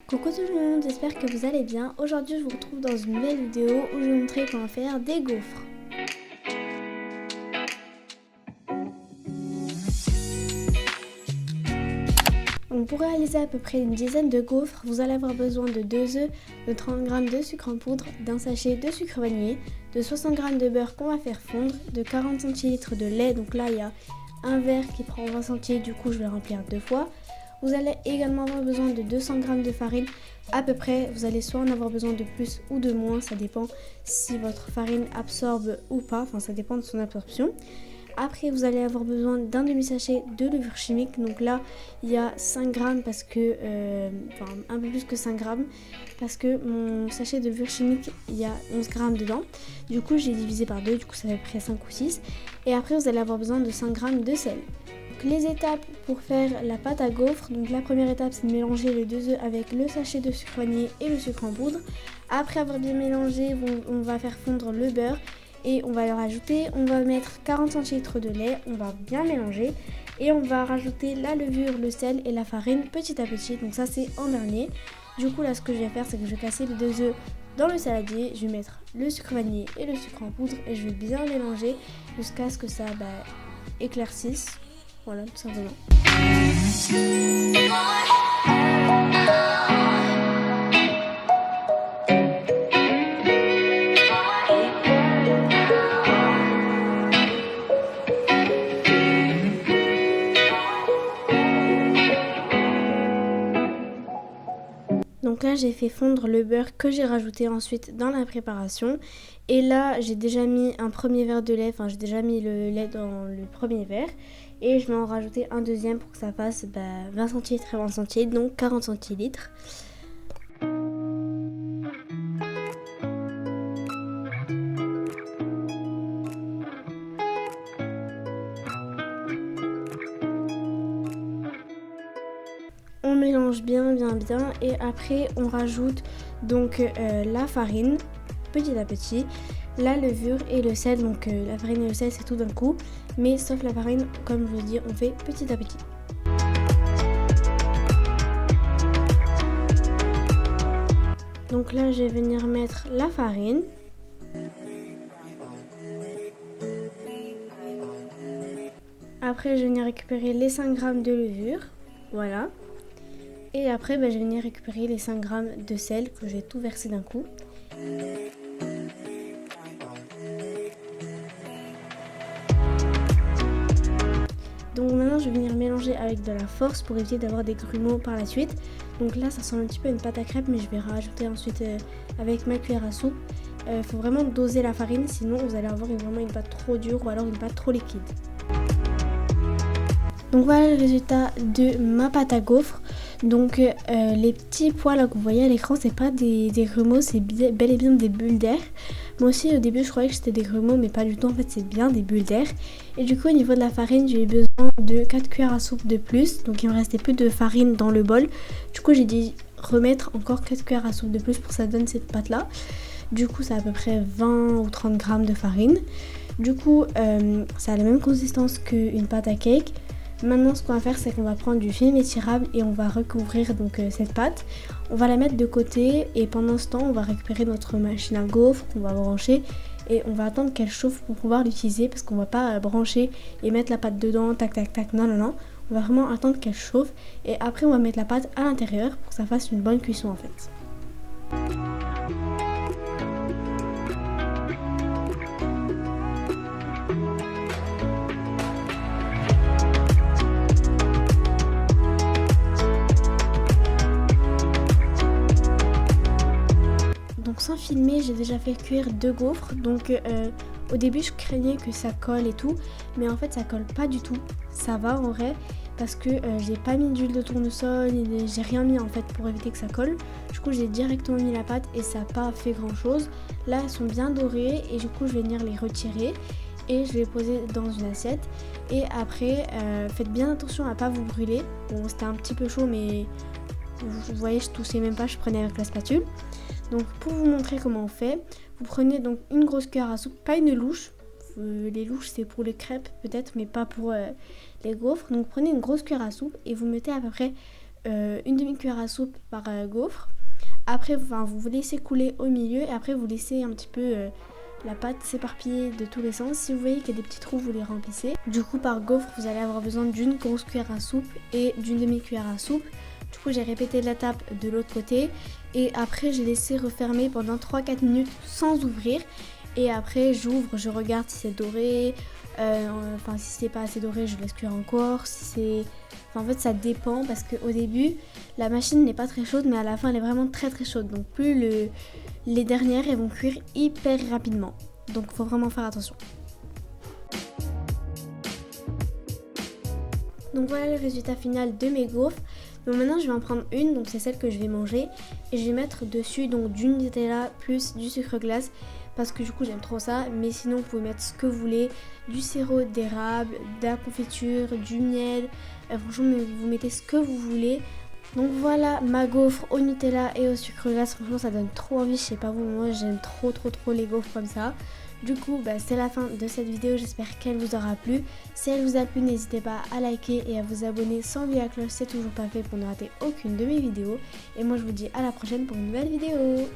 Coucou tout le monde, j'espère que vous allez bien. Aujourd'hui je vous retrouve dans une nouvelle vidéo où je vais vous montrer comment faire des gaufres. Donc pour réaliser à peu près une dizaine de gaufres, vous allez avoir besoin de 2 œufs, de 30 g de sucre en poudre, d'un sachet de sucre vanillé, de 60 g de beurre qu'on va faire fondre, de 40 centilitres de lait, donc là il y a un verre qui prend 20 centilitres, du coup je vais le remplir 2 fois. Vous allez également avoir besoin de 200 g de farine, à peu près, vous allez soit en avoir besoin de plus ou de moins, ça dépend si votre farine absorbe ou pas, enfin ça dépend de son absorption. Après vous allez avoir besoin d'un demi-sachet de levure chimique, donc là il y a 5 g parce que, un peu plus que 5 g, parce que mon sachet de levure chimique il y a 11 g dedans, du coup j'ai divisé par 2, du coup ça fait à peu près 5 ou 6. Et après vous allez avoir besoin de 5 g de sel. Donc, les étapes pour faire la pâte à gaufres, donc la première étape c'est de mélanger les 2 œufs avec le sachet de sucre vanillé et le sucre en poudre. Après avoir bien mélangé, on va faire fondre le beurre et on va le rajouter. On va mettre 40 centilitres de lait, on va bien mélanger et on va rajouter la levure, le sel et la farine petit à petit. Donc ça c'est en dernier. Du coup là ce que je vais faire c'est que je vais casser les 2 œufs dans le saladier, je vais mettre le sucre vanillé et le sucre en poudre et je vais bien mélanger jusqu'à ce que ça éclaircisse. Voilà, tout simplement. Donc là j'ai fait fondre le beurre que j'ai rajouté ensuite dans la préparation. Et là j'ai déjà mis un premier verre de lait, j'ai déjà mis le lait dans le premier verre. Et je vais en rajouter un deuxième pour que ça fasse 20 centilitres et 20 centilitres, donc 40 centilitres. On mélange bien et après on rajoute donc la farine petit à petit, la levure et le sel. Donc la farine et le sel c'est tout d'un coup, mais sauf la farine, comme je vous dis, on fait petit à petit. Donc là je vais venir mettre la farine. Après je vais venir récupérer les 5 g de levure, voilà. Et après je vais venir récupérer les 5 g de sel que je vais tout verser d'un coup. Donc maintenant je vais venir mélanger avec de la force pour éviter d'avoir des grumeaux par la suite. Donc là ça ressemble un petit peu à une pâte à crêpes, mais je vais rajouter ensuite avec ma cuillère à soupe. Faut vraiment doser la farine, sinon vous allez avoir vraiment une pâte trop dure ou alors une pâte trop liquide. Donc voilà le résultat de ma pâte à gaufres. Donc les petits poils que vous voyez à l'écran, c'est pas des grumeaux, c'est bel et bien des bulles d'air. Moi aussi au début je croyais que c'était des grumeaux, mais pas du tout, en fait c'est bien des bulles d'air. Et du coup au niveau de la farine, j'ai eu besoin de 4 cuillères à soupe de plus. Donc il me restait plus de farine dans le bol. Du coup j'ai dû remettre encore 4 cuillères à soupe de plus pour que ça donne cette pâte là. Du coup c'est à peu près 20 ou 30 grammes de farine. Du coup ça a la même consistance qu'une pâte à cake. Maintenant ce qu'on va faire c'est qu'on va prendre du film étirable et on va recouvrir donc cette pâte. On va la mettre de côté et pendant ce temps on va récupérer notre machine à gaufres qu'on va brancher et on va attendre qu'elle chauffe pour pouvoir l'utiliser, parce qu'on va pas brancher et mettre la pâte dedans, tac tac tac, non. On va vraiment attendre qu'elle chauffe et après on va mettre la pâte à l'intérieur pour que ça fasse une bonne cuisson en fait. Donc sans filmer, j'ai déjà fait cuire 2 gaufres. Donc au début je craignais que ça colle et tout, mais en fait ça colle pas du tout. Ça va en vrai, parce que j'ai pas mis d'huile de tournesol, j'ai rien mis en fait pour éviter que ça colle. Du coup j'ai directement mis la pâte et ça n'a pas fait grand chose. Là elles sont bien dorées et du coup je vais venir les retirer et je vais les poser dans une assiette. Et après faites bien attention à pas vous brûler. Bon c'était un petit peu chaud, mais vous voyez je toussais même pas, je prenais avec la spatule. Donc pour vous montrer comment on fait, vous prenez donc une grosse cuillère à soupe, pas une louche. Les louches c'est pour les crêpes peut-être, mais pas pour les gaufres. Donc prenez une grosse cuillère à soupe et vous mettez à peu près une demi-cuillère à soupe par gaufre. Après, vous vous laissez couler au milieu et après vous laissez un petit peu la pâte s'éparpiller de tous les sens. Si vous voyez qu'il y a des petits trous, vous les remplissez. Du coup, par gaufre, vous allez avoir besoin d'une grosse cuillère à soupe et d'une demi-cuillère à soupe. Du coup, j'ai répété la tape de l'autre côté et après, j'ai laissé refermer pendant 3-4 minutes sans ouvrir. Et après, j'ouvre, je regarde si c'est doré. Si c'est pas assez doré, je laisse cuire encore. En fait, ça dépend parce qu'au début, la machine n'est pas très chaude, mais à la fin, elle est vraiment très très chaude. Donc, les dernières, elles vont cuire hyper rapidement. Donc, il faut vraiment faire attention. Donc, voilà le résultat final de mes gaufres. Donc, maintenant, je vais en prendre une. Donc, c'est celle que je vais manger. Et je vais mettre dessus donc, du Nutella plus du sucre glace. Parce que du coup j'aime trop ça, mais sinon vous pouvez mettre ce que vous voulez, du sirop d'érable, de la confiture, du miel, franchement vous mettez ce que vous voulez. Donc voilà ma gaufre au Nutella et au sucre glace, franchement ça donne trop envie, je sais pas vous, moi j'aime trop les gaufres comme ça. Du coup c'est la fin de cette vidéo, j'espère qu'elle vous aura plu. Si elle vous a plu, n'hésitez pas à liker et à vous abonner sans oublier la cloche, c'est toujours pas fait pour ne rater aucune de mes vidéos. Et moi je vous dis à la prochaine pour une nouvelle vidéo.